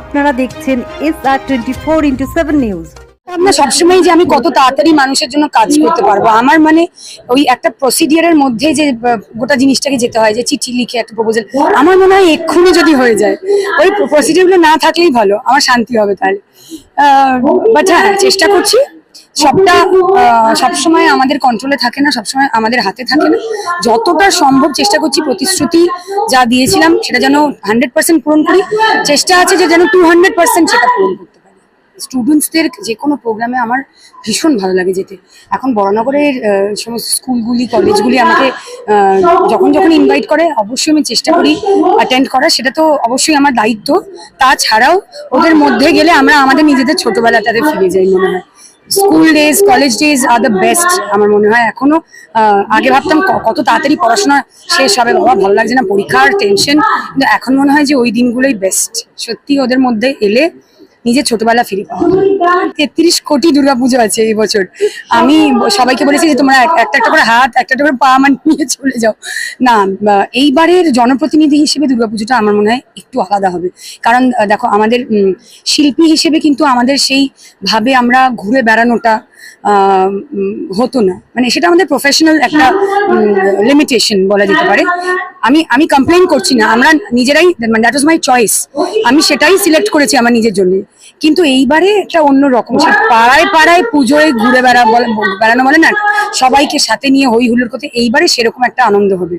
আপনারা দেখছেন SR24x7 news. আমরা সবসময় যে আমি কত তাড়াতাড়ি মানুষের জন্য কাজ করতে পারবো, আমার মানে ওই একটা প্রসিডিয়ারের মধ্যে যে গোটা জিনিসটাকে যেতে হয়, যে চিঠি লিখে একটা প্রপোজাল, আমার মনে হয় এক্ষুনি যদি হয়ে যায়, ওই প্রসিডিয়ারগুলো না থাকলেই ভালো, আমার শান্তি হবে তাহলে। বাট হ্যাঁ, চেষ্টা করছি। সবটা সবসময় আমাদের কন্ট্রোলে থাকে না, সবসময় আমাদের হাতে থাকে না। যতটা সম্ভব চেষ্টা করছি প্রতিশ্রুতি যা দিয়েছিলাম সেটা যেন 100% পূরণ করি। চেষ্টা আছে যে যেন 200% সেটা পূরণ করতে পারি। স্টুডেন্টসদের যে কোনো প্রোগ্রামে আমার ভীষণ ভালো লাগে যেতে। এখন বড়নগরের সমস্ত স্কুলগুলি, কলেজগুলি আমাকে যখন যখন ইনভাইট করে অবশ্যই আমি চেষ্টা করি অ্যাটেন্ড করার, সেটা তো অবশ্যই আমার দায়িত্ব। তাছাড়াও ওদের মধ্যে গেলে আমরা আমাদের নিজেদের ছোটবেলাটাতে ফিরে যাই মনে হয়। School days, college days are the best আমার মনে হয়। এখনো আগে ভাবতাম কত তাড়াতাড়ি পড়াশোনা শেষ হবে, বাবা ভালো লাগছে না, পরীক্ষার টেনশন, কিন্তু এখন মনে হয় যে ওই দিনগুলোই বেস্ট। সত্যি ওদের মধ্যে এলে নিজের ছোটবেলা ফিরে পাওয়া। 33 কোটি দুর্গাপুজো আছে এই বছর। আমি সবাইকে বলেছি যে তোমরা একটা একটা করে হাত, একটা একটা করে পা নিয়ে চলে যাও। না, এইবারের জনপ্রতিনিধি হিসেবে দুর্গাপুজোটা আমার মনে হয় একটু আলাদা হবে। কারণ দেখো, আমাদের শিল্পী হিসেবে কিন্তু আমাদের সেই ভাবে আমরা ঘুরে বেড়ানোটা হতো না, মানে সেটা আমাদের প্রফেশনাল একটা লিমিটেশন বলা যেতে পারে। আমি কমপ্লেন করছি না, আমরা নিজেরাই, মানে দ্যাট ওয়াজ মাই চয়েস, আমি সেটাই সিলেক্ট করেছি আমার নিজের জন্য। কিন্তু এইবারে একটা অন্য রকম, পাড়ায় পাড়ায় পুজোয় ঘুরে বেড়ানো বলে না, সবাইকে সাথে নিয়ে হই হুল্লোড় করতে, এইবারে সেরকম একটা আনন্দ হবে।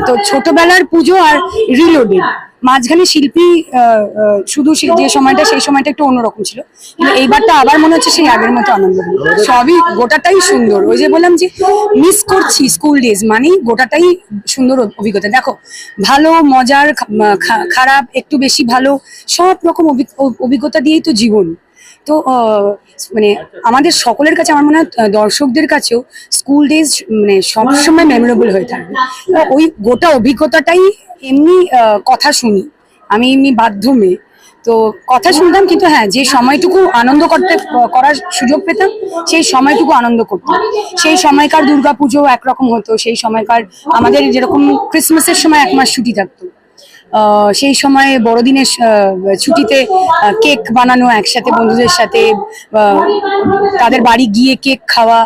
তো ছোটবেলার পুজো আর রিলোডেড, মাঝখানে শিল্পী শুধু যে সময়টা, সেই সময়টা একটু অন্যরকম ছিল, কিন্তু এইবারটা আবার মনে হচ্ছে সেই আগের মতো আনন্দ হবে। সবই গোটাটাই সুন্দর। ওই যে বললাম যে মিস করছি স্কুল ডেজ, মানে গোটাটাই সুন্দর অভিজ্ঞতা। দেখো, ভালো, মজার, খারাপ, একটু বেশি ভালো, সব রকম অভিজ্ঞতা দিয়েই তো জীবন। তো মানে আমাদের সকলের কাছে, আমার মনে হয় দর্শকদের কাছেও স্কুল ডেজ মানে সবসময় মেমোরেবল হয়ে থাকবে। ওই গোটা অভিজ্ঞতাটাই, এমনি কথা শুনি, আমি এমনি বাধ্য মেয়ে, তো কথা শুনতাম, কিন্তু হ্যাঁ, যে সময়টুকু আনন্দ করার সুযোগ পেতাম, সেই সময়টুকু আনন্দ করতাম। সেই সময়কার দুর্গাপুজো একরকম হতো, সেই সময়কার আমাদের যেরকম ক্রিসমাসের সময় 1 মাস ছুটি থাকতো, সেই সময় বড়দিনের ছুটিতে কেক বানানো একসাথে বন্ধুদের সাথে, তাদের বাড়ি গিয়ে কেক খাওয়া,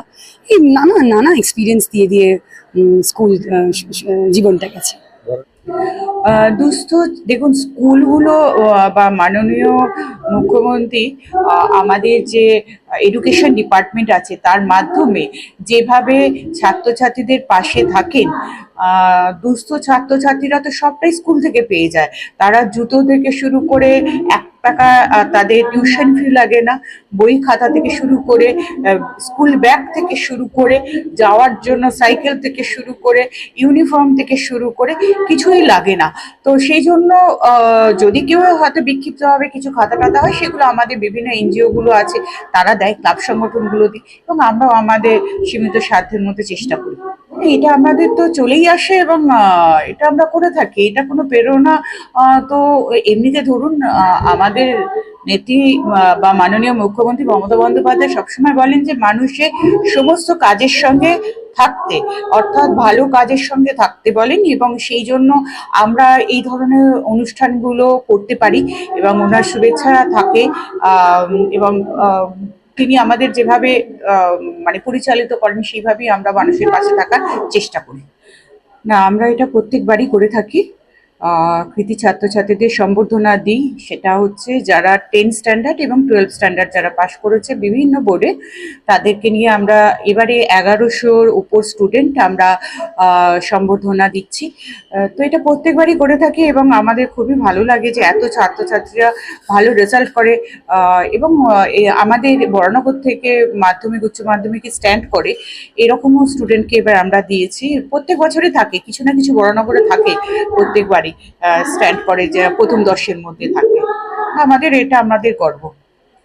এই নানা নানা এক্সপিরিয়েন্স দিয়ে স্কুল জীবনটা গেছে। দুস্থ, দেখুন স্কুলগুলো বা মাননীয় মুখ্যমন্ত্রী আমাদের যে এডুকেশন ডিপার্টমেন্ট আছে তার মাধ্যমে যেভাবে ছাত্রছাত্রীদের পাশে থাকেন, দুস্থ ছাত্রছাত্রীরা তো সবটাই স্কুল থেকে পেয়ে যায়। তারা জুতো থেকে শুরু করে 1 টাকা তাদের টিউশন ফি লাগে না, বই খাতা থেকে শুরু করে স্কুল ব্যাগ থেকে শুরু করে যাওয়ার জন্য সাইকেল থেকে শুরু করে ইউনিফর্ম থেকে শুরু করে কিছুই লাগে না। তো সেই জন্য যদি কেউ হয়তো বিক্ষিপ্তভাবে কিছু খাতা টাতা হয়, সেগুলো আমাদের বিভিন্ন এনজিও গুলো আছে, তারা দেয়, ক্লাব সংগঠনগুলো দিই, এবং আমরাও আমাদের সীমিত সাধ্যের মধ্যে চেষ্টা করি। এটা আমাদের তো চলেই আসে এবং এটা আমরা করে থাকি, এটা কোনো প্রেরণা তো এমনিতে ধরুন আমাদের নেত্রী বা মাননীয় মুখ্যমন্ত্রী মমতা বন্দ্যোপাধ্যায় সবসময় বলেন যে মানুষের সমস্ত কাজের সঙ্গে থাকতে, অর্থাৎ ভালো কাজের সঙ্গে থাকতে বলেন, এবং সেই জন্য আমরা এই ধরনের অনুষ্ঠানগুলো করতে পারি এবং ওনার শুভেচ্ছা থাকে। এবং তিনি আমাদের যেভাবে মানে পরিচালিত করেন, সেইভাবেই আমরা মানুষের পাশে থাকার চেষ্টা করি। না, আমরা এটা প্রত্যেকবারই করে থাকি। কৃতি ছাত্রছাত্রীদের সম্বর্ধনা দিই, সেটা হচ্ছে যারা 10 স্ট্যান্ডার্ড এবং 12 স্ট্যান্ডার্ড যারা পাশ করেছে বিভিন্ন বোর্ডে, তাদেরকে নিয়ে আমরা এবারে 1100-র উপর স্টুডেন্ট আমরা সম্বর্ধনা দিচ্ছি। তো এটা প্রত্যেকবারই করে থাকি এবং আমাদের খুবই ভালো লাগে যে এত ছাত্রছাত্রীরা ভালো রেজাল্ট করে, এবং আমাদের বরানগর থেকে মাধ্যমিক, উচ্চ মাধ্যমিকে স্ট্যান্ড করে এরকমও স্টুডেন্টকে এবার আমরা দিয়েছি। প্রত্যেক বছরই থাকে, কিছু না কিছু বরানগরে থাকে, প্রত্যেকবারই স্ট্যান্ড করে, যে প্রথম 10-এর মধ্যে থাকে। আমাদের এটা আমাদের গর্ব।